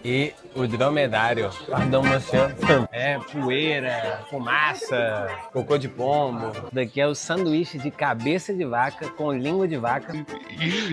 E o dromedário, pardon, monsieur, é poeira, fumaça, cocô de pombo. Daqui é o sanduíche de cabeça de vaca com língua de vaca.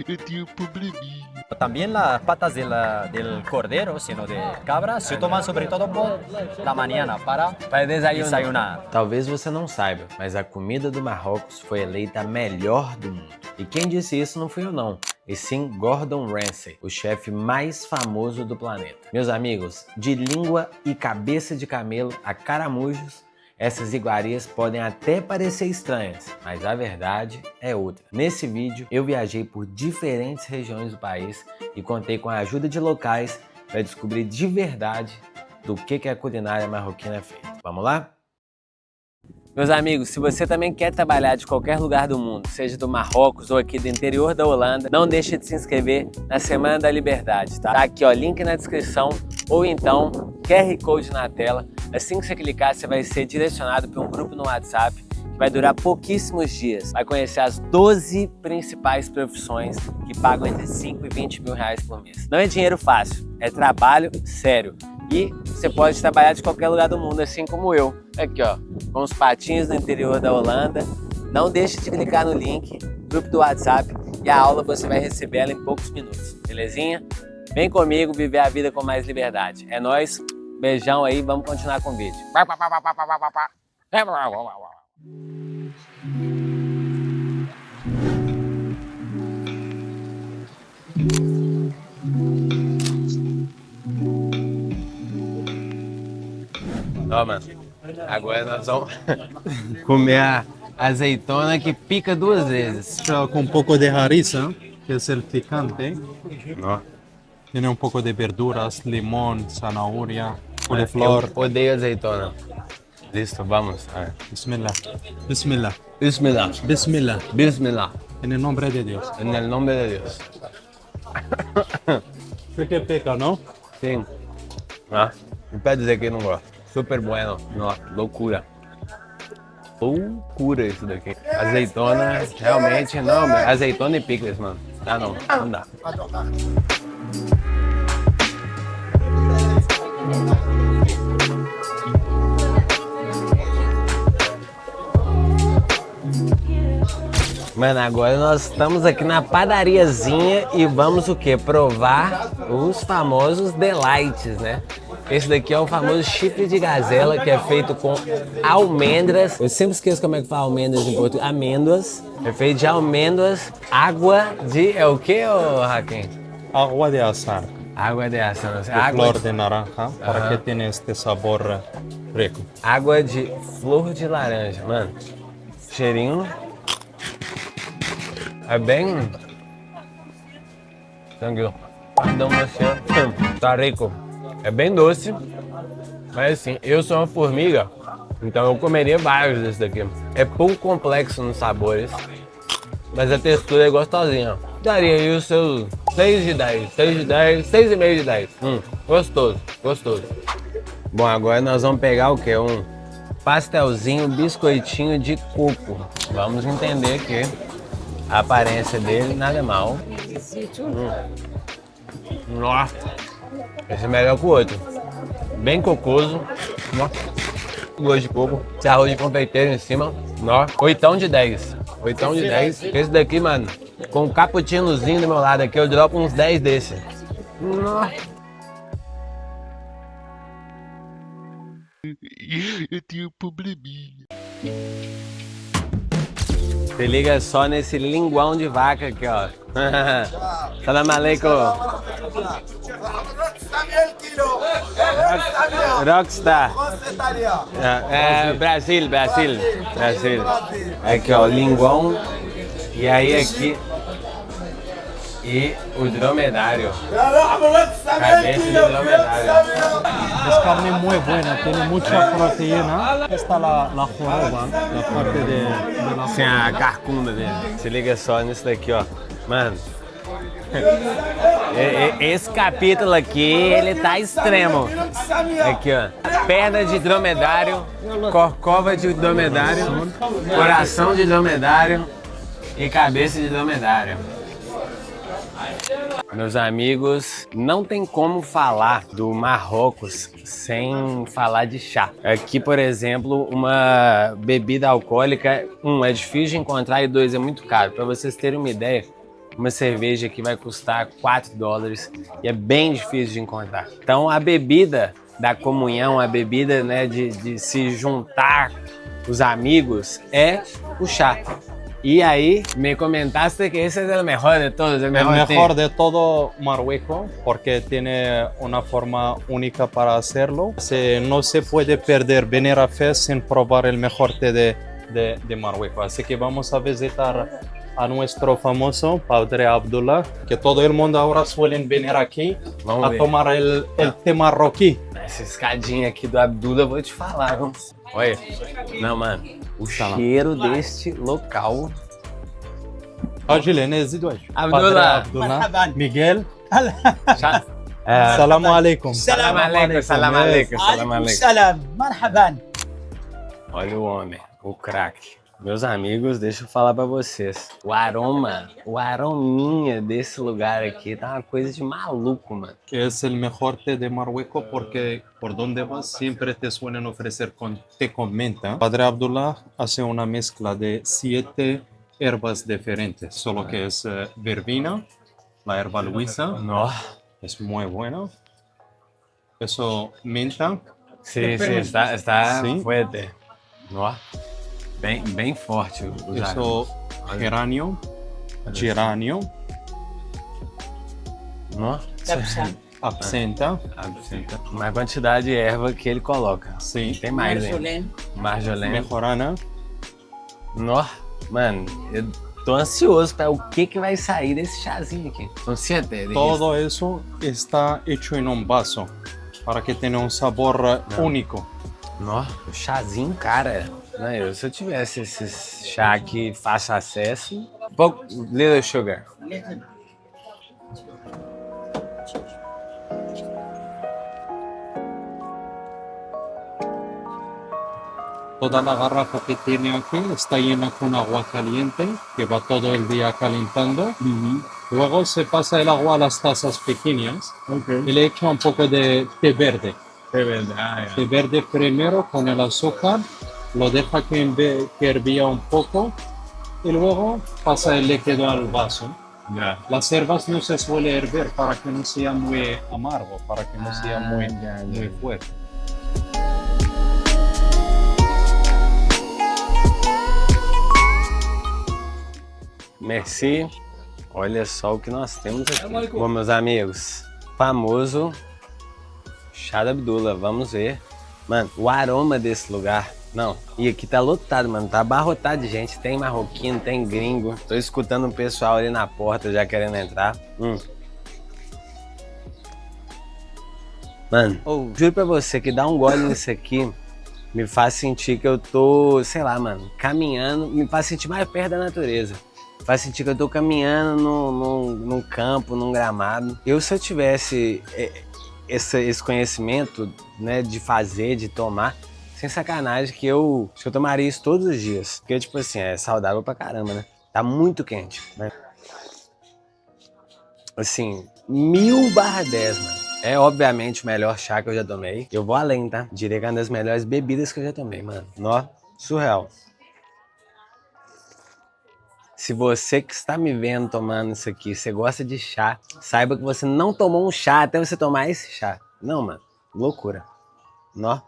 Eu tenho um probleminha. También las patas del cordero, sino de cabra, se toman sobre todo por la mañana para desayunar. Talvez você não saiba, mas a comida do Marrocos foi eleita a melhor do mundo. E quem disse isso não fui eu não, e sim Gordon Ramsay, o chefe mais famoso do planeta. Meus amigos, de língua e cabeça de camelo a caramujos, essas iguarias podem até parecer estranhas, mas a verdade é outra. Nesse vídeo, eu viajei por diferentes regiões do país e contei com a ajuda de locais para descobrir de verdade do que a culinária marroquina é feita. Vamos lá? Meus amigos, se você também quer trabalhar de qualquer lugar do mundo, seja do Marrocos ou aqui do interior da Holanda, não deixe de se inscrever na Semana da Liberdade, tá? Tá aqui, ó, link na descrição ou então QR Code na tela. Assim que você clicar, você vai ser direcionado para um grupo no WhatsApp que vai durar pouquíssimos dias. Vai conhecer as 12 principais profissões que pagam entre 5 e 20 mil reais por mês. Não é dinheiro fácil, é trabalho sério. E você pode trabalhar de qualquer lugar do mundo, assim como eu. Aqui, ó, com os patinhos no interior da Holanda. Não deixe de clicar no link, grupo do WhatsApp, e a aula você vai receber ela em poucos minutos, belezinha? Vem comigo viver a vida com mais liberdade. É nóis, beijão aí, vamos continuar com o vídeo. Ó, mano, agora nós vamos comer a azeitona que pica 2 vezes. Com um pouco de harissa, que é el picante. Ó. Tiene un poco de verduras, limón, zanahoria, coliflor. Eu odeio azeitona. Listo, vamos. Bismillah. Bismillah. Bismillah. Bismillah. Bismillah. En el nombre de Dios. En el nombre de Dios. Você que peca, não? Sim. Ah, não pode dizer que não gosto. Super bueno. Nossa, loucura. Loucura isso daqui. Azeitona, realmente, não. Azeitona e picles, mano. Ah, não. Não dá. Mano, agora nós estamos aqui na padariazinha e vamos o quê? Provar os famosos delights, né? Esse daqui é o famoso chifre de gazela, que é feito com almendras. Eu sempre esqueço como é que fala almendras em português. Amêndoas. É feito de amêndoas, água de... É o quê, Raquel? Agua de azar. Água de ação. Flor de naranja, para que tenha este sabor rico. Água de flor de laranja, mano. Cheirinho. É bem... Tranquilo. Pardon, monsieur. Tá rico. É bem doce. Mas assim, eu sou uma formiga, então eu comeria vários desses daqui. É pouco complexo nos sabores, mas a textura é gostosinha. Daria aí os seus 6 de 10, 6 de 10, 6,5 de 10. Gostoso, gostoso. Bom, agora nós vamos pegar o quê? Um pastelzinho, biscoitinho de coco. Vamos entender que a aparência dele nada é mal. Nossa, esse é melhor que o outro. Bem cocoso. Nossa. Gosto de coco. Esse arroz de confeiteiro em cima. Nossa. 8 de 10. 8 de 10. Esse daqui, mano, com um cappuccinozinho do meu lado aqui, eu dropo uns 10 desse. Nossa. Eu tenho um probleminha. Se liga só nesse linguão de vaca aqui, ó. Salam aleikum. Rockstar. Brasil. Aqui, ó, linguão. E aí aqui. E o dromedário. Cabeça de dromedário. Es carne muy buena, tiene mucha proteína. Esta la joroba, la parte de la Assim, a carcunda dele. Se liga só nisso daqui, ó. Mano. Esse capítulo aqui, ele tá extremo. Aqui, ó. Perna de dromedário, corcova de dromedário, coração de dromedário e cabeça de dromedário. Meus amigos, não tem como falar do Marrocos sem falar de chá. Aqui, por exemplo, uma bebida alcoólica, é difícil de encontrar e 2, é muito caro. Para vocês terem uma ideia, uma cerveja aqui vai custar $4 e é bem difícil de encontrar. Então, a bebida da comunhão, a bebida, né, de se juntar os amigos é o chá. Y ahí me comentaste que ese es el mejor de todos. El mejor de todo Marruecos porque tiene una forma única para hacerlo. No se puede perder venir a Fez sin probar el mejor té de Marruecos. Así que vamos a visitar a nuestro famoso Padre Abdullah, que todo el mundo ahora suelen venir aquí a tomar el té marroquí. Essa escadinha aqui do Abdullah, eu vou te falar, viu? Olha, não, mano, o cheiro deste local. Abdullah, Miguel, Salam alaikum. Salam alaikum, salam alaikum, salam alaikum. Salam, marhaban. Olha o homem, o craque. Meus amigos, deixa eu falar pra vocês. O arominha desse lugar aqui tá uma coisa de maluco, mano. Es el mejor té de Marruecos porque por donde vas siempre te suelen ofrecer té con menta. Padre Abdullah hace una mezcla de 7 hierbas diferentes, solo que es verbena, la herba luisa, No. es muy bueno. Eso, menta. Sí, está Sí. fuerte. No. Bem forte. Eso, geranio, Nossa. absenta. Uma quantidade de erva que ele coloca. Sim. Tem mais, hein? Marjolene. Mejorana. Nó, mano, eu tô ansioso para o que vai sair desse chazinho aqui. São 7 Todo eso está hecho en un vaso para que tenga un sabor único. Nó, o chazinho, cara. Né, se eu tivesse esse chá aqui fácil acesso, pouco little sugar. Toda la garrafa que tiene aquí está llena con agua caliente que va todo el día calentando. Luego se pasa el agua a las tazas pequeñas y le echa un poco de té verde. É verdade. Té verde primero con el azúcar, lo deja que hervía un poco y luego pasa el líquido al vaso. Las hierbas no se suele hervir para que no sea muy amargo, para que no sea muy fuerte. Merci. Olha só o que nós temos aqui. Bom, meus amigos, famoso chá da Abdullah. Vamos ver. Mano, o aroma desse lugar. Não, e aqui tá lotado, mano. Tá abarrotado de gente. Tem marroquino, tem gringo. Tô escutando o pessoal ali na porta já querendo entrar. Mano, juro pra você que dar um gole nisso aqui me faz sentir que eu tô, sei lá, mano, caminhando. Me faz sentir mais perto da natureza. Faz sentir que eu tô caminhando num campo, num gramado. Se eu tivesse esse conhecimento, né, de fazer, de tomar, sem sacanagem, que eu tomaria isso todos os dias. Porque, tipo assim, é saudável pra caramba, né? Tá muito quente, né? Assim, 1000/10, mano. É, obviamente, o melhor chá que eu já tomei. Eu vou além, tá? Diria que é uma das melhores bebidas que eu já tomei, mano. Nó, surreal. Se você que está me vendo tomando isso aqui, você gosta de chá, saiba que você não tomou um chá até você tomar esse chá. Não, mano. Loucura. Nó.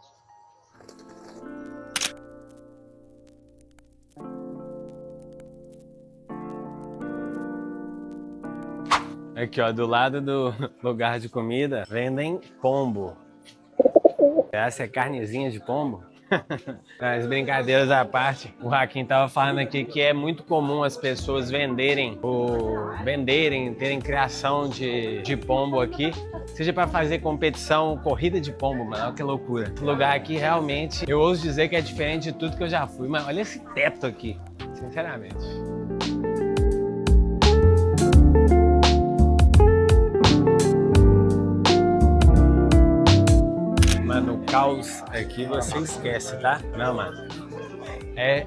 Aqui, ó, do lado do lugar de comida, vendem pombo. Essa é carnezinha de pombo? As brincadeiras à parte, o Hakim tava falando aqui que é muito comum as pessoas terem criação de pombo aqui, seja para fazer competição, corrida de pombo, mano, olha que loucura. Esse lugar aqui realmente, eu ouso dizer que é diferente de tudo que eu já fui, mas olha esse teto aqui, sinceramente. Mano, o caos aqui você esquece, tá? Não, mano. É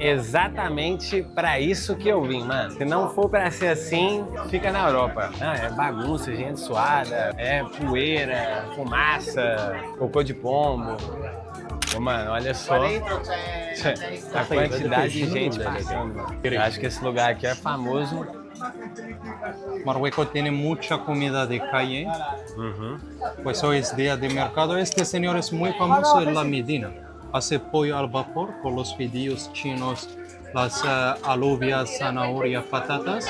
exatamente pra isso que eu vim, mano. Se não for pra ser assim, fica na Europa. Ah, é bagunça, gente suada, é poeira, fumaça, cocô de pombo. Ô, mano, olha só a quantidade de gente passando, mano. Eu acho que esse lugar aqui é famoso. Marruecos tiene mucha comida de calle, pues hoy es día de mercado. Este señor es muy famoso en la Medina. Hace pollo al vapor con los fideos chinos, las alubias, zanahoria, patatas.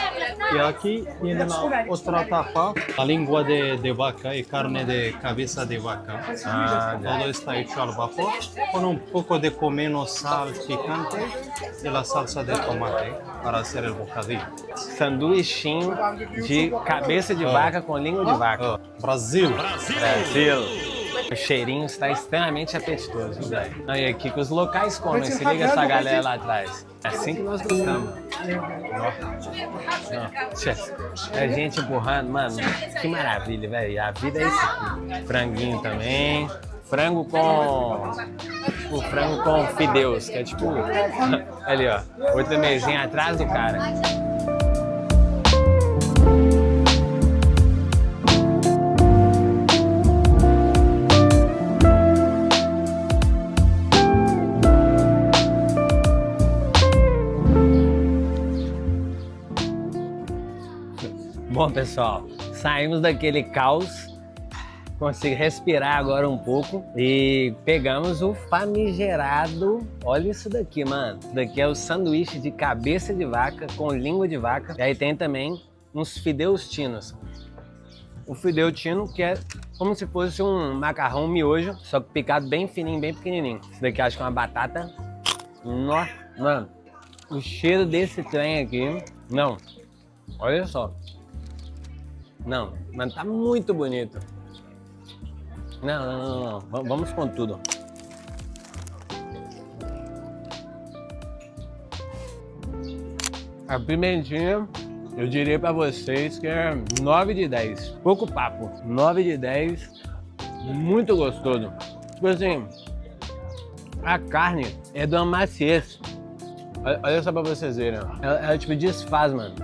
Y aquí tiene la otra tapa, la lengua de vaca y carne de cabeza de vaca. Todo está hecho al vapor con un poco de comino, sal picante y la salsa de tomate para hacer el bocadillo. Sanduichinho de cabeça de vaca com língua de vaca. Brasil! Brasil! O cheirinho está extremamente apetitoso, velho. E aqui que os locais comem, se liga essa galera lá atrás. É assim que nós gostamos. É gente empurrando, mano, que maravilha, velho. A vida é isso aqui. Franguinho também. Frango com fideus, que é tipo... Ali, ó. Outra mesinha atrás do cara. Bom, pessoal, saímos daquele caos, consegui respirar agora um pouco e pegamos o famigerado, olha isso daqui, mano. Isso daqui é o sanduíche de cabeça de vaca com língua de vaca. E aí tem também uns fideus tinos. O fideu tino que é como se fosse um macarrão miojo, só que picado bem fininho, bem pequenininho. Isso daqui acho que é uma batata. Nossa, mano, o cheiro desse trem aqui, não, olha só. Não, mano, tá muito bonito. Não. Vamos com tudo. A pimentinha, eu diria pra vocês que é 9 de 10. Pouco papo. 9 de 10. Muito gostoso. Tipo assim, a carne é de uma maciez. Olha só pra vocês verem. Ela tipo desfaz, mano.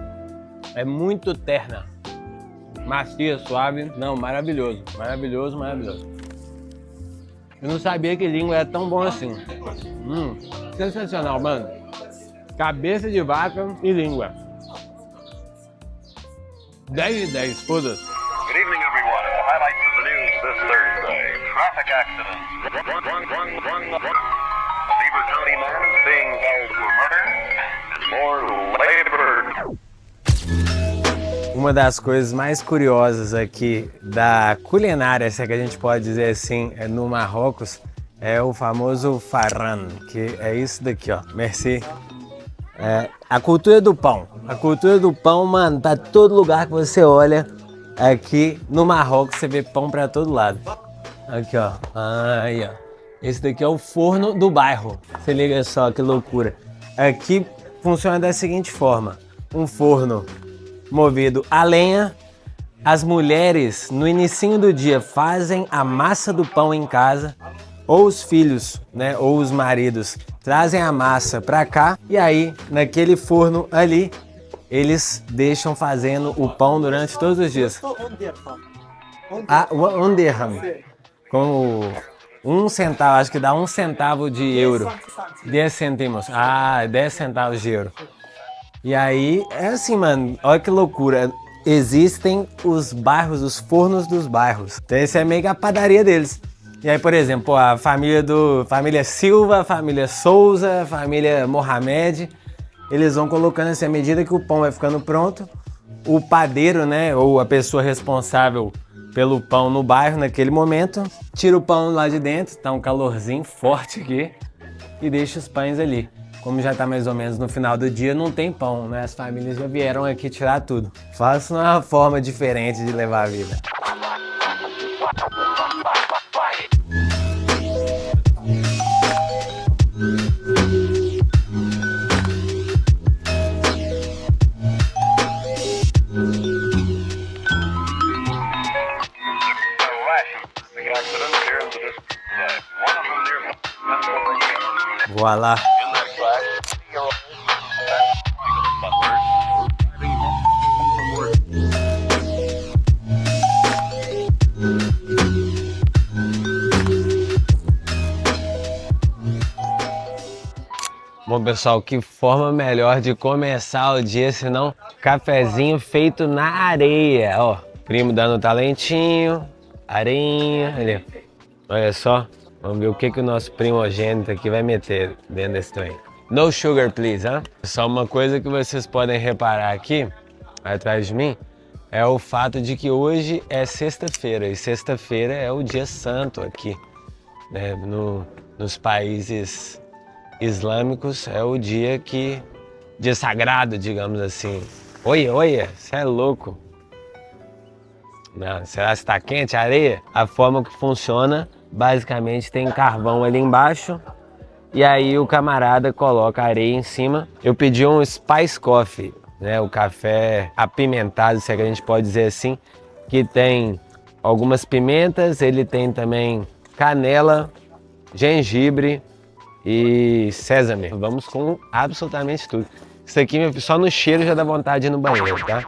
É muito terna. Macia, suave. Não, maravilhoso. Maravilhoso. Eu não sabia que língua era tão bom assim. Sensacional, mano. Cabeça de vaca e língua. 10 de 10, foda-se. Good evening, everyone. The highlights of the news this Thursday. Traffic accidents. A Beaver County man is being held for murder. And more labor. Uma das coisas mais curiosas aqui da culinária, se é que a gente pode dizer assim, no Marrocos, é o famoso farran, que é isso daqui, ó. Merci. A cultura do pão. A cultura do pão, mano, tá todo lugar que você olha. Aqui no Marrocos você vê pão pra todo lado. Aqui, ó. Aí, ó. Esse daqui é o forno do bairro. Se liga só que loucura. Aqui funciona da seguinte forma: um forno movido a lenha. As mulheres no inicinho do dia fazem a massa do pão em casa, ou os filhos, né, ou os maridos trazem a massa pra cá, e aí naquele forno ali eles deixam fazendo o pão durante todos os dias. Um dirham, como 1 centavo, acho que dá 1 centavo de euro. 10 centimos. 10 centavos de euro. E aí, é assim, mano, olha que loucura. Existem os bairros, os fornos dos bairros. Então esse é meio que a padaria deles. E aí, por exemplo, a família Silva, família Souza, família Mohamed, eles vão colocando assim, à medida que o pão vai ficando pronto, o padeiro, né, ou a pessoa responsável pelo pão no bairro naquele momento, tira o pão lá de dentro, tá um calorzinho forte aqui, e deixa os pães ali. Como já tá mais ou menos no final do dia, não tem pão, né? As famílias já vieram aqui tirar tudo. Faça uma forma diferente de levar a vida. Voilà. Bom, pessoal, que forma melhor de começar o dia, senão cafezinho feito na areia. Ó, primo dando talentinho, areinha, ali. Olha só, vamos ver o que o nosso primogênito aqui vai meter dentro desse trem. No sugar, please, hein? Só uma coisa que vocês podem reparar aqui, atrás de mim, é o fato de que hoje é sexta-feira, e sexta-feira é o dia santo aqui, né? Nos países islâmicos é o dia sagrado, digamos assim. Olha, você é louco. Não, será que está quente a areia? A forma que funciona, basicamente tem carvão ali embaixo e aí o camarada coloca a areia em cima. Eu pedi um Spice Coffee, né, o café apimentado, se é que a gente pode dizer assim, que tem algumas pimentas, ele tem também canela, gengibre e sésamo. Vamos com absolutamente tudo. Isso aqui, só no cheiro já dá vontade de ir no banheiro, tá?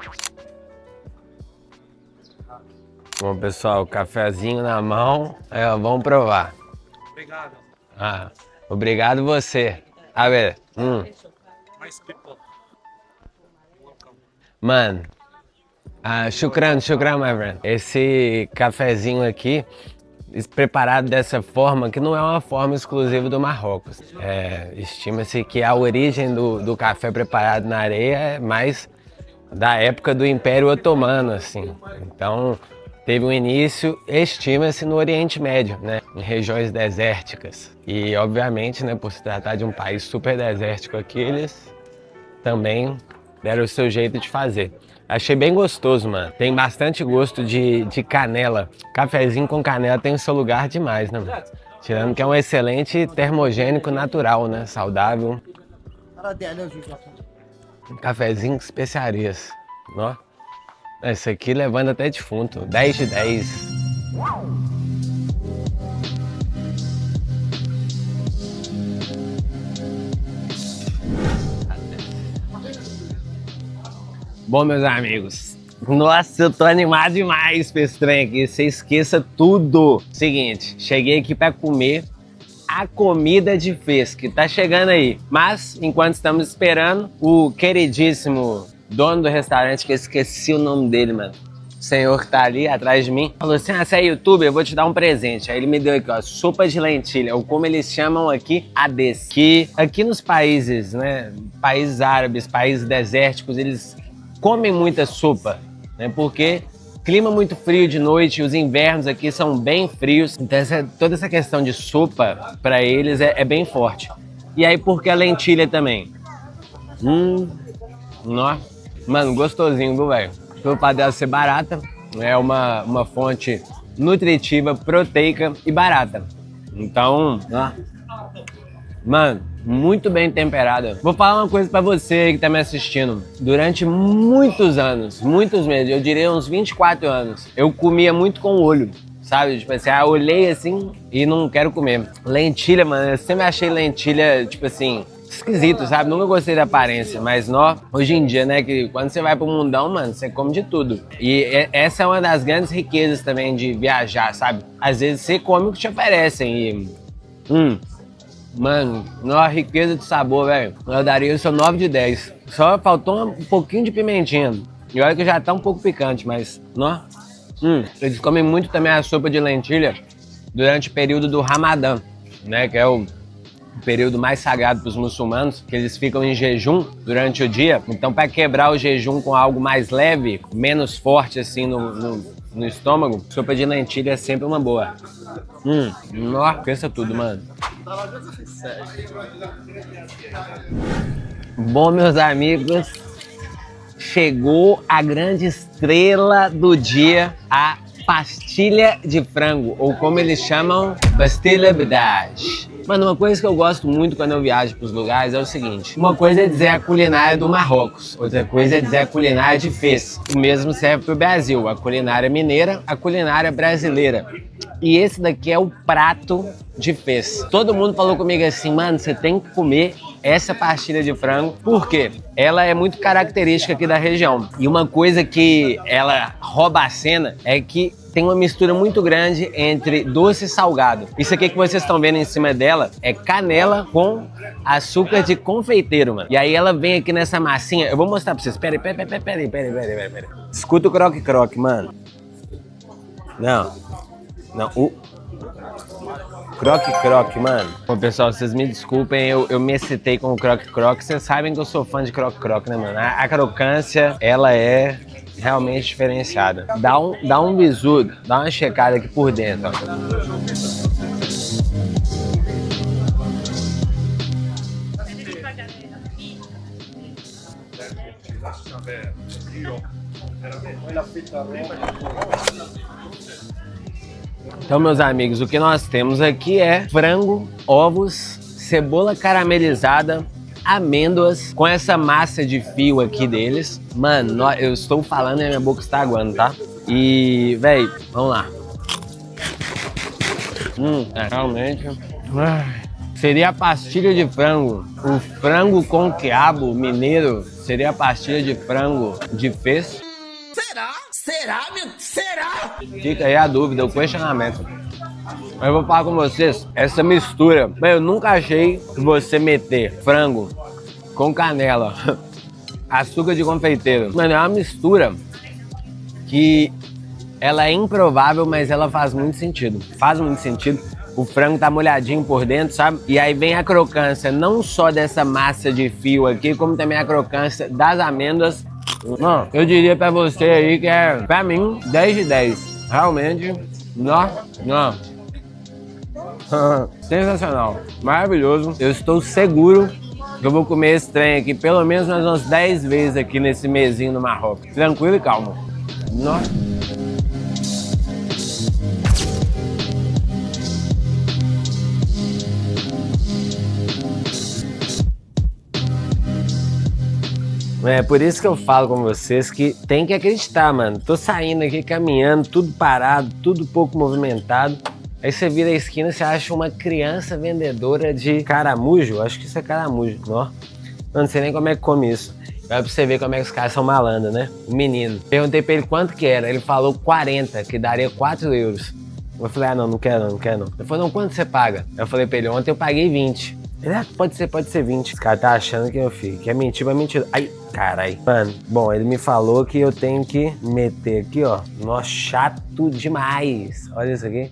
Bom, pessoal, cafezinho na mão, vamos provar. Obrigado. Obrigado você. A ver, Mais people. Mano, shukran, my friend. Esse cafezinho aqui, preparado dessa forma, que não é uma forma exclusiva do Marrocos. Estima-se que a origem do café preparado na areia é mais da época do Império Otomano, assim. Então, teve um início, estima-se, no Oriente Médio, né? Em regiões desérticas. E, obviamente, né, por se tratar de um país super desértico aqui, eles também deram o seu jeito de fazer. Achei bem gostoso, mano. Tem bastante gosto de canela. Cafezinho com canela tem o seu lugar demais, né, mano? Tirando que é um excelente termogênico natural, né? Saudável. Um cafezinho com especiarias. Ó. Esse aqui levando até defunto. 10 de 10. Bom, meus amigos, nossa, eu tô animado demais pra esse trem aqui, você esqueça tudo. Seguinte, cheguei aqui pra comer a comida de fez, que tá chegando aí. Mas, enquanto estamos esperando, o queridíssimo dono do restaurante, que eu esqueci o nome dele, mano, o senhor que tá ali atrás de mim, falou assim, você é youtuber, eu vou te dar um presente. Aí ele me deu aqui, ó, sopa de lentilha, ou como eles chamam aqui, ades. Que aqui nos países, né, países árabes, países desérticos, eles comem muita sopa, né? Porque clima muito frio de noite, os invernos aqui são bem frios, então toda essa questão de sopa para eles é bem forte. E aí porque a lentilha também. Nossa, mano, gostosinho, viu, velho? Pelo fato dela ser barata, é uma fonte nutritiva, proteica e barata. Então, ó, mano, muito bem temperada. Vou falar uma coisa pra você que tá me assistindo. Durante muitos anos, muitos meses, eu diria uns 24 anos, eu comia muito com o olho, sabe? Tipo assim, eu olhei assim e não quero comer. Lentilha, mano, eu sempre achei lentilha, tipo assim, esquisito, sabe? Nunca gostei da aparência, mas hoje em dia, né, que quando você vai pro mundão, mano, você come de tudo. E essa é uma das grandes riquezas também de viajar, sabe? Às vezes você come o que te oferecem e... Mano, uma riqueza de sabor, velho. Eu daria o seu 9 de 10. Só faltou um pouquinho de pimentinha. E olha que já tá um pouco picante, mas... Eles comem muito também a sopa de lentilha durante o período do Ramadã, né? Que é o período mais sagrado para os muçulmanos, que eles ficam em jejum durante o dia. Então, para quebrar o jejum com algo mais leve, menos forte assim no estômago, sopa de lentilha é sempre uma boa. Nossa, pensa tudo, mano. Bom, meus amigos, chegou a grande estrela do dia, a pastilha de frango, ou como eles chamam, pastilha bidage. Mano, uma coisa que eu gosto muito quando eu viajo pros lugares é o seguinte. Uma coisa é dizer a culinária do Marrocos, outra coisa é dizer a culinária de Fez. O mesmo serve pro Brasil, a culinária mineira, a culinária brasileira. E esse daqui é o prato de Fez. Todo mundo falou comigo assim, mano, você tem que comer essa pastilha de frango, porque ela é muito característica aqui da região. E uma coisa que ela rouba a cena é que tem uma mistura muito grande entre doce e salgado. Isso aqui que vocês estão vendo em cima dela é canela com açúcar de confeiteiro, mano. E aí ela vem aqui nessa massinha. Eu vou mostrar pra vocês. Pera aí. Escuta o croque-croque, mano. Não. O croque-croque, mano. Bom, pessoal, vocês me desculpem, eu me excitei com o croque-croque. Vocês sabem que eu sou fã de croque-croque, né, mano? A crocância, ela é realmente diferenciada. Dá um bisu, dá uma checada aqui por dentro, ó. Então, meus amigos, o que nós temos aqui é frango, ovos, cebola caramelizada, amêndoas, com essa massa de fio aqui deles. Mano, eu estou falando e a minha boca está aguando, tá? E, véi, vamos lá. Realmente... Seria a pastilha de frango. O frango com quiabo mineiro seria a pastilha de frango de fez. Será? Será, meu? Será? Fica aí a dúvida, o questionamento. Mas eu vou falar com vocês, essa mistura, eu nunca achei que você meter frango com canela, açúcar de confeiteiro. Mano, é uma mistura que ela é improvável, mas ela faz muito sentido. Faz muito sentido. O frango tá molhadinho por dentro, sabe? E aí vem a crocância não só dessa massa de fio aqui, como também a crocância das amêndoas. Não, eu diria pra você aí que é, pra mim, 10 de 10. Realmente, não. Sensacional, maravilhoso. Eu estou seguro que eu vou comer esse trem aqui pelo menos umas 10 vezes aqui nesse mesinho no Marrocos. Tranquilo e calmo. Nossa. É por isso que eu falo com vocês que tem que acreditar, mano. Tô saindo aqui caminhando, tudo parado, tudo pouco movimentado. Aí você vira a esquina e você acha uma criança vendedora de caramujo. Acho que isso é caramujo, ó. Eu não sei nem como é que come isso. Vai pra você ver como é que os caras são malandros, né? O menino. Perguntei pra ele quanto que era. Ele falou 40, que daria 4 euros. Eu falei, não quero não. Ele falou, não, quanto você paga? Eu falei pra ele, ontem eu paguei 20. Ele, pode ser 20. Esse cara tá achando que eu fico, que é mentira, mas mentira. Ai, carai. Mano, bom, ele me falou que eu tenho que meter aqui, ó. Nossa, chato demais. Olha isso aqui.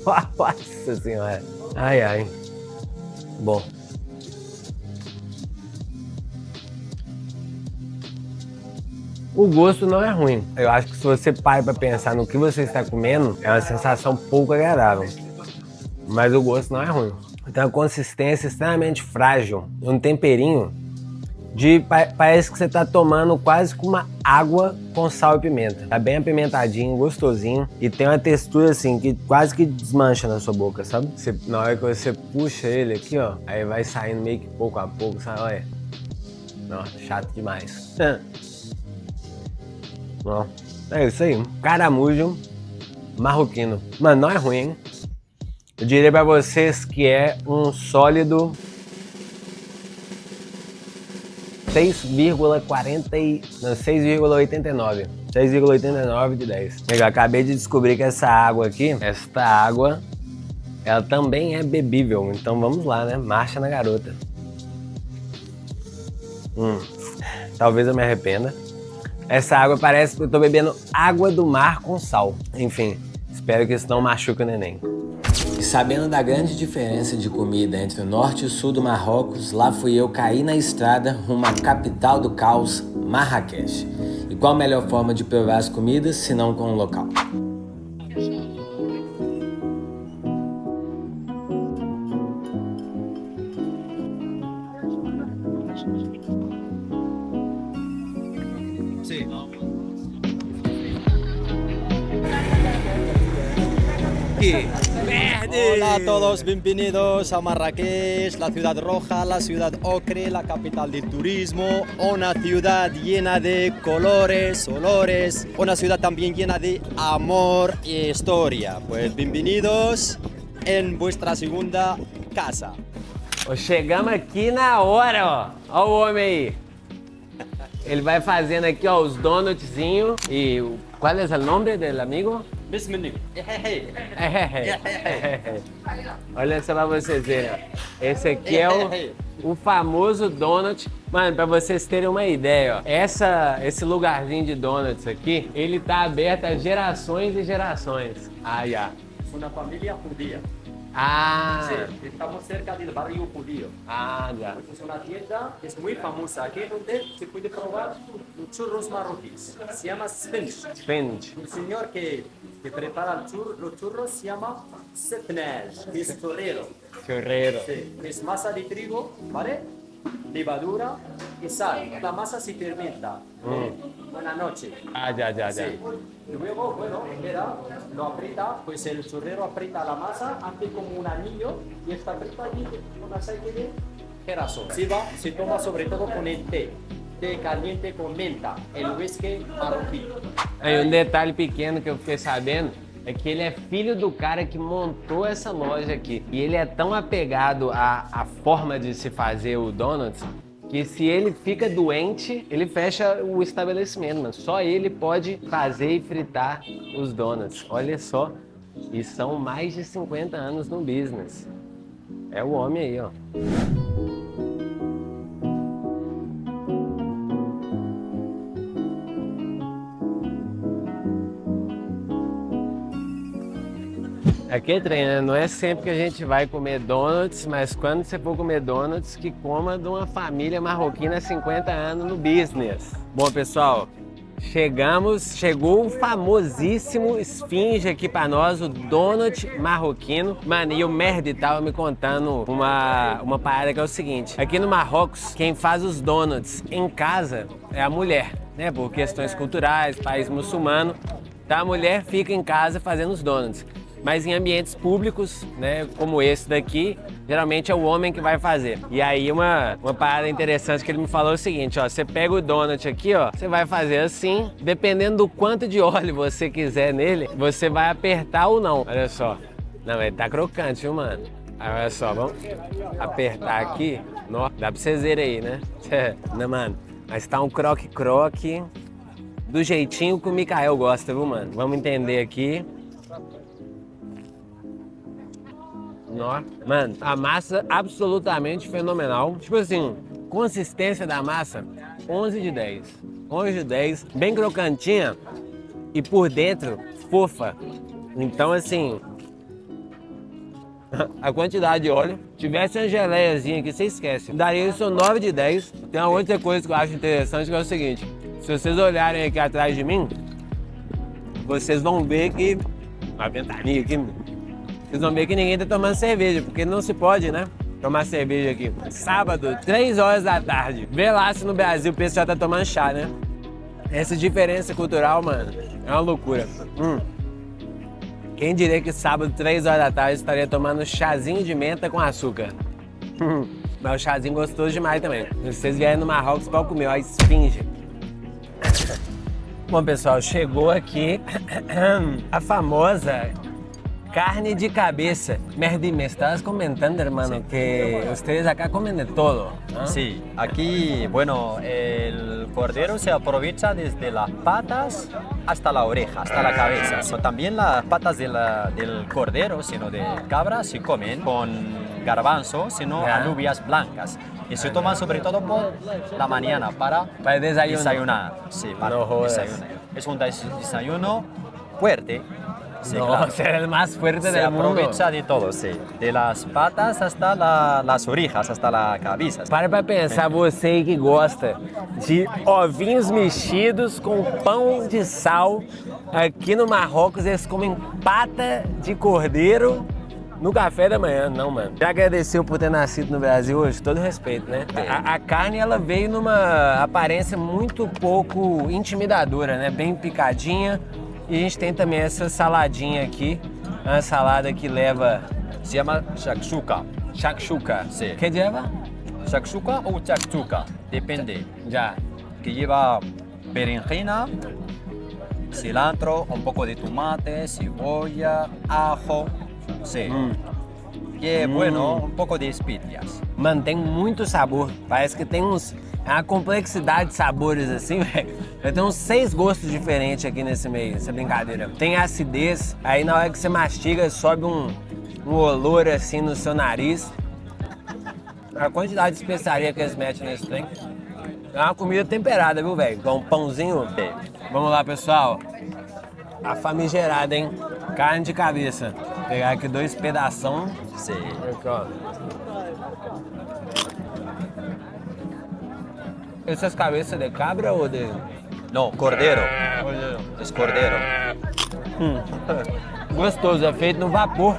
Nossa senhora. Ai. Bom. O gosto não é ruim. Eu acho que se você para pra pensar no que você está comendo, é uma sensação pouco agradável. Mas o gosto não é ruim. Tem uma consistência extremamente frágil. Um temperinho de... Parece que você tá tomando quase com uma água com sal e pimenta. Tá bem apimentadinho, gostosinho. E tem uma textura assim, que quase que desmancha na sua boca, sabe? Na hora que você puxa ele aqui, ó, aí vai saindo meio que pouco a pouco, sabe? Olha. Nossa, chato demais. Ó, é isso aí. Caramujo marroquino. Mano, não é ruim, hein? Eu diria pra vocês que é um sólido 6,89. 6,89 de 10. Eu acabei de descobrir que essa água aqui, ela também é bebível. Então vamos lá, né? Marcha na garota. Talvez eu me arrependa. Essa água parece que eu tô bebendo água do mar com sal. Enfim, espero que isso não machuque o neném. E sabendo da grande diferença de comida entre o norte e o sul do Marrocos, lá fui eu cair na estrada rumo à capital do caos, Marrakech. E qual a melhor forma de provar as comidas, se não com o local? Hola a todos, bienvenidos a Marrakech, la ciudad roja, la ciudad ocre, la capital del turismo, una ciudad llena de colores, olores, una ciudad también llena de amor y historia. Pues bienvenidos en vuestra segunda casa. Chegamos aqui na hora, ó. Ó o homem aí. Ele vai fazendo aqui, ó, os donutzinhos e ¿Cuál es el nombre del amigo? Bismillah. Olha só pra vocês verem, ó. Esse aqui é o famoso donut. Mano, pra vocês terem uma ideia, ó. Esse lugarzinho de donuts aqui, ele tá aberto a gerações e gerações. Ah, já. Una familia judía. Ah, Sí, estamos cerca del barrio judío. ah, já. Es una tienda que es muy famosa aquí donde se puede probar los churros marroquíes. Se llama Spinach. Spinach. El señor que prepara los churros se llama Spinach, que es chorrero. Churrero. Sí, es masa de trigo, ¿vale? Levadura y sal. La masa se fermenta. Buenas noches. Ah, ya, ya, ya. Sí. Luego, bueno, mira, lo aprieta, pues el chorrero aprieta la masa, hace como un anillo y está apretada con aceite de girasol. Se toma sobre todo con el té caliente con menta, el whisky marroquí. Aí um detalhe pequeno que eu fiquei sabendo é que ele é filho do cara que montou essa loja aqui. E ele é tão apegado à forma de se fazer o donuts que se ele fica doente, ele fecha o estabelecimento, mano. Só ele pode fazer e fritar os donuts. Olha só, e são mais de 50 anos no business. É o homem aí, ó. Aqui é trem, né? Não é sempre que a gente vai comer donuts, mas quando você for comer donuts, que coma de uma família marroquina há 50 anos no business. Bom, pessoal, chegou o famosíssimo esfinge aqui pra nós, o donut marroquino. Mano, e o Merdi tava me contando uma parada que é o seguinte. Aqui no Marrocos, quem faz os donuts em casa é a mulher, né? Por questões culturais, país muçulmano, tá? A mulher fica em casa fazendo os donuts. Mas em ambientes públicos, né, como esse daqui, geralmente é o homem que vai fazer. E aí uma parada interessante que ele me falou é o seguinte, ó, você pega o donut aqui, ó, você vai fazer assim, dependendo do quanto de óleo você quiser nele, você vai apertar ou não. Olha só. Não, ele tá crocante, viu, mano? Aí, olha só, vamos apertar aqui. Nó, dá pra vocês verem aí, né? Não, mano, mas tá um croque-croque do jeitinho que o Mikael gosta, viu, mano? Vamos entender aqui. Mano, a massa absolutamente fenomenal. Tipo assim, consistência da massa, 11 de 10. 11 de 10, bem crocantinha e por dentro, fofa. Então assim, a quantidade de óleo, tivesse uma geleiazinha aqui, você esquece. Daria isso 9 de 10. Tem uma outra coisa que eu acho interessante, que é o seguinte. Se vocês olharem aqui atrás de mim, vocês vão ver que... Uma ventania aqui... Vocês vão ver que ninguém tá tomando cerveja, porque não se pode, né? Tomar cerveja aqui. Sábado, 3 horas da tarde. Vê lá se no Brasil o pessoal tá tomando chá, né? Essa diferença cultural, mano, é uma loucura. Quem diria que sábado, 3 horas da tarde, estaria tomando chazinho de menta com açúcar? Mas o chazinho gostoso demais também. Se vocês vierem no Marrocos, pode comer, ó, esfinge. Bom, pessoal, chegou aqui a famosa... carne de cabeça. Merdi, me estás comentando, hermano, que ustedes acá comen de todo, ¿no? Sí, aquí, bueno, el cordero se aprovecha desde las patas hasta la oreja, hasta la cabeza. También las patas del cordero, sino de cabra, se comen con garbanzo, sino alubias blancas. Y se toman sobre todo por la mañana para desayunar. Sí, para desayunar. Es un desayuno fuerte. Sí, no, claro. será el más fuerte del mundo. Se aprovecha de todo, sí. De las patas hasta las orejas, hasta la cabeza. Para pra pensar, você aí que gosta de ovinhos mexidos com pão de sal. Aqui no Marrocos eles comem pata de cordeiro no café da manhã. Não, mano. Já agradeceu por ter nascido no Brasil hoje? Todo respeito, né? A carne, ela veio numa aparência muito pouco intimidadora, né? Bem picadinha. E a gente tem também essa saladinha aqui, uma salada que leva... Se chama shakshuka. Shakshuka. Sí. Que lleva? Shakshuka ou shakshuka, depende. Ya. Que lleva berenjena, cilantro, un poco de tomate, cebolla, ajo. Sí. Que bueno, un poco de especias. Mano, tem muito sabor. Parece que tem uns É uma complexidade de sabores assim, velho. Eu tenho uns 6 gostos diferentes aqui nesse meio, essa brincadeira. Tem acidez, aí na hora que você mastiga sobe um olor assim no seu nariz. A quantidade de especiaria que eles metem nesse trem. É uma comida temperada, viu, velho? Com um pãozinho. Vamos lá, pessoal. A famigerada, hein? Carne de cabeça. Vou pegar aqui 2 pedação. Sí. Aqui, ó. Essas cabeças de cabra ou de... No, cordero. Es cordero. Gostoso, é feito no vapor.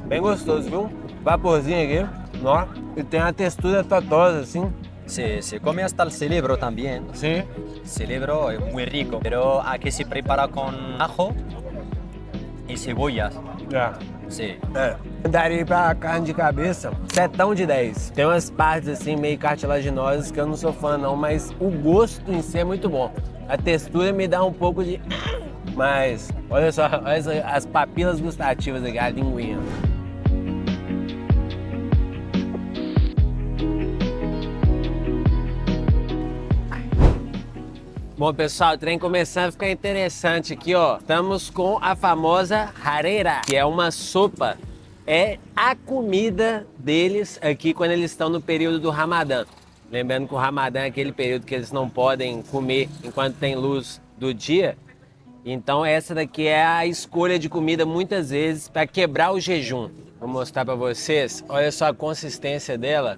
Bem gostoso, viu? Vaporzinho aqui. Ó. E tem uma textura totosa, assim. Sí, se come hasta el cerebro también. Sim. Cerebro es muy rico, pero aquí se prepara con ajo y cebollas. Sí. É. Daria pra carne de cabeça 7 de 10. Tem umas partes assim meio cartilaginosas que eu não sou fã não, mas o gosto em si é muito bom. A textura me dá um pouco de... Mas, olha só, olha as papilas gustativas aqui, a linguinha. Bom, pessoal, o trem começando a ficar interessante aqui, ó. Estamos com a famosa hareira, que é uma sopa. É a comida deles aqui quando eles estão no período do Ramadã. Lembrando que o Ramadã é aquele período que eles não podem comer enquanto tem luz do dia. Então essa daqui é a escolha de comida muitas vezes para quebrar o jejum. Vou mostrar para vocês. Olha só a consistência dela.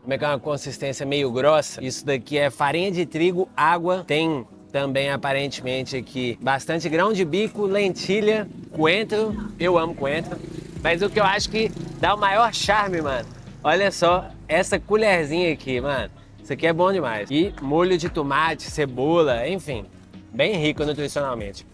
Como é que é uma consistência meio grossa. Isso daqui é farinha de trigo, água. Tem também aparentemente aqui bastante grão de bico, lentilha, coentro. Eu amo coentro. Mas o que eu acho que dá o maior charme, mano. Olha só essa colherzinha aqui, mano. Isso aqui é bom demais. E molho de tomate, cebola, enfim. Bem rico nutricionalmente.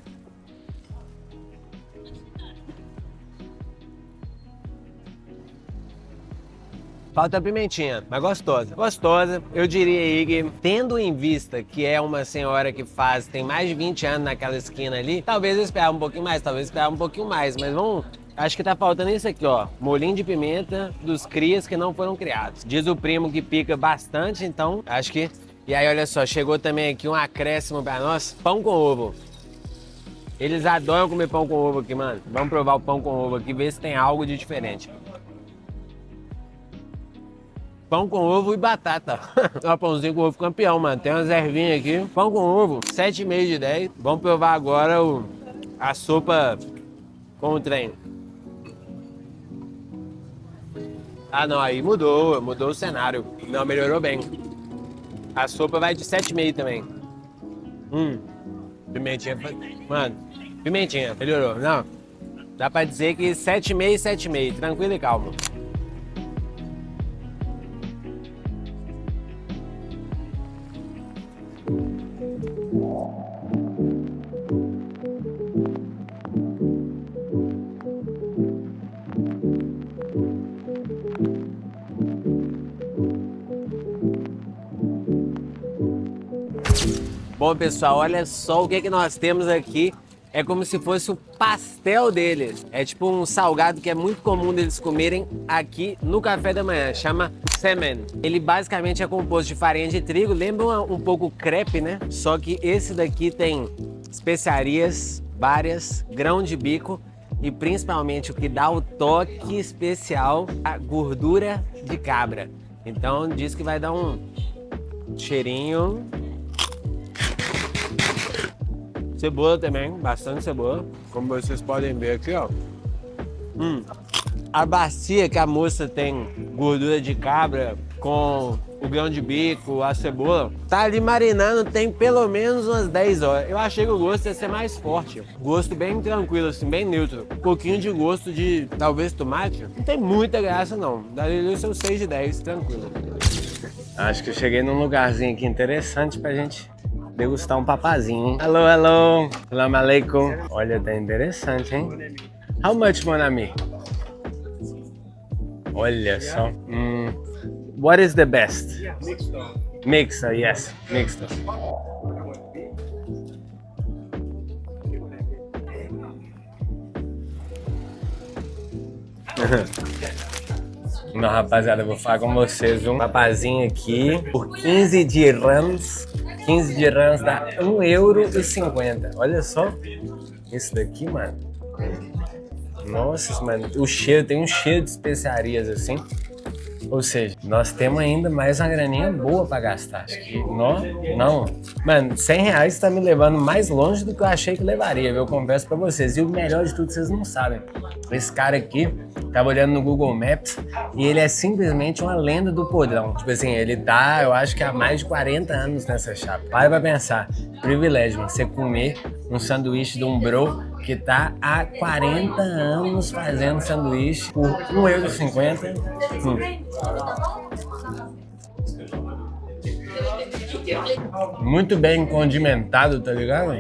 Falta pimentinha, mas gostosa. Gostosa. Eu diria aí que, tendo em vista que é uma senhora que tem mais de 20 anos naquela esquina ali, talvez eu esperava um pouquinho mais, talvez eu esperava um pouquinho mais, mas vamos... Acho que tá faltando isso aqui, ó. Molinho de pimenta dos crias que não foram criados. Diz o primo que pica bastante, então acho que... E aí, olha só, chegou também aqui um acréscimo pra nós. Pão com ovo. Eles adoram comer pão com ovo aqui, mano. Vamos provar o pão com ovo aqui, ver se tem algo de diferente. Pão com ovo e batata. Ó, pãozinho com ovo campeão, mano. Tem umas ervinhas aqui. Pão com ovo, 7,5 de 10. Vamos provar agora a sopa com o trem. Ah, não, aí mudou o cenário. Não, melhorou bem. A sopa vai de 7,5 também. Pimentinha, mano, pimentinha, melhorou. Não, dá pra dizer que 7,5, 7,5, tranquilo e calmo. Bom, pessoal, olha só o que nós temos aqui. É como se fosse o pastel deles. É tipo um salgado que é muito comum deles comerem aqui no café da manhã. Chama semen. Ele basicamente é composto de farinha de trigo. Lembra um pouco crepe, né? Só que esse daqui tem especiarias várias, grão de bico e principalmente o que dá o toque especial, a gordura de cabra. Então diz que vai dar um cheirinho. Cebola também, bastante cebola, como vocês podem ver aqui, ó. A bacia que a moça tem gordura de cabra com o grão de bico, a cebola, tá ali marinando tem pelo menos umas 10 horas. Eu achei que o gosto ia ser mais forte. Gosto bem tranquilo, assim, bem neutro. Um pouquinho de gosto de, talvez, tomate. Não tem muita graça, não. Daria o seu 6 de 10, tranquilo. Acho que eu cheguei num lugarzinho aqui interessante pra gente degustar um papazinho, hein? Hello, hello. Salam alaikum. Olha, tá interessante, hein? How much, mon ami? Olha só. What is the best? Mixed, yes. Mixed. Não, rapaziada, eu vou falar com vocês. Um papazinho aqui por 15 dirhams. 15 dirhams dá €1,50. Olha só isso daqui, mano. Nossa, mano, o cheiro, tem um cheiro de especiarias assim. Ou seja, nós temos ainda mais uma graninha boa pra gastar. Acho que não. Mano, R$100 tá me levando mais longe do que eu achei que levaria, eu confesso pra vocês. E o melhor de tudo, vocês não sabem. Esse cara aqui, tava olhando no Google Maps e ele é simplesmente uma lenda do podrão. Tipo assim, ele tá, eu acho que há mais de 40 anos nessa chapa. Para pra pensar. Privilégio, mano, você comer um sanduíche de um bro que tá há 40 anos fazendo sanduíche por €1,50. Muito bem condimentado, tá ligado?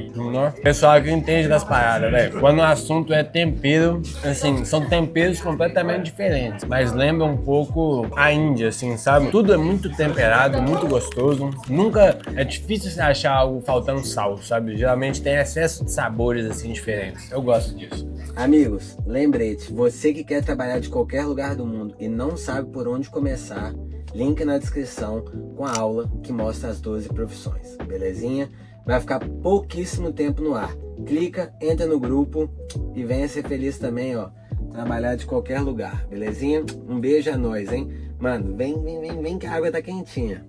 Pessoal aqui entende das paradas, velho. Quando o assunto é tempero, assim, são temperos completamente diferentes, mas lembra um pouco a Índia, assim, sabe? Tudo é muito temperado, muito gostoso. Nunca é difícil você achar algo faltando sal, sabe? Geralmente tem excesso de sabores, assim, diferentes. Eu gosto disso. Amigos, lembrete, você que quer trabalhar de qualquer lugar do mundo e não sabe por onde começar, link na descrição com a aula que mostra as 12 profissões, belezinha? Vai ficar pouquíssimo tempo no ar. Clica, entra no grupo e venha ser feliz também, ó. Trabalhar de qualquer lugar, belezinha? Um beijo a nós, hein? Mano, vem que a água tá quentinha.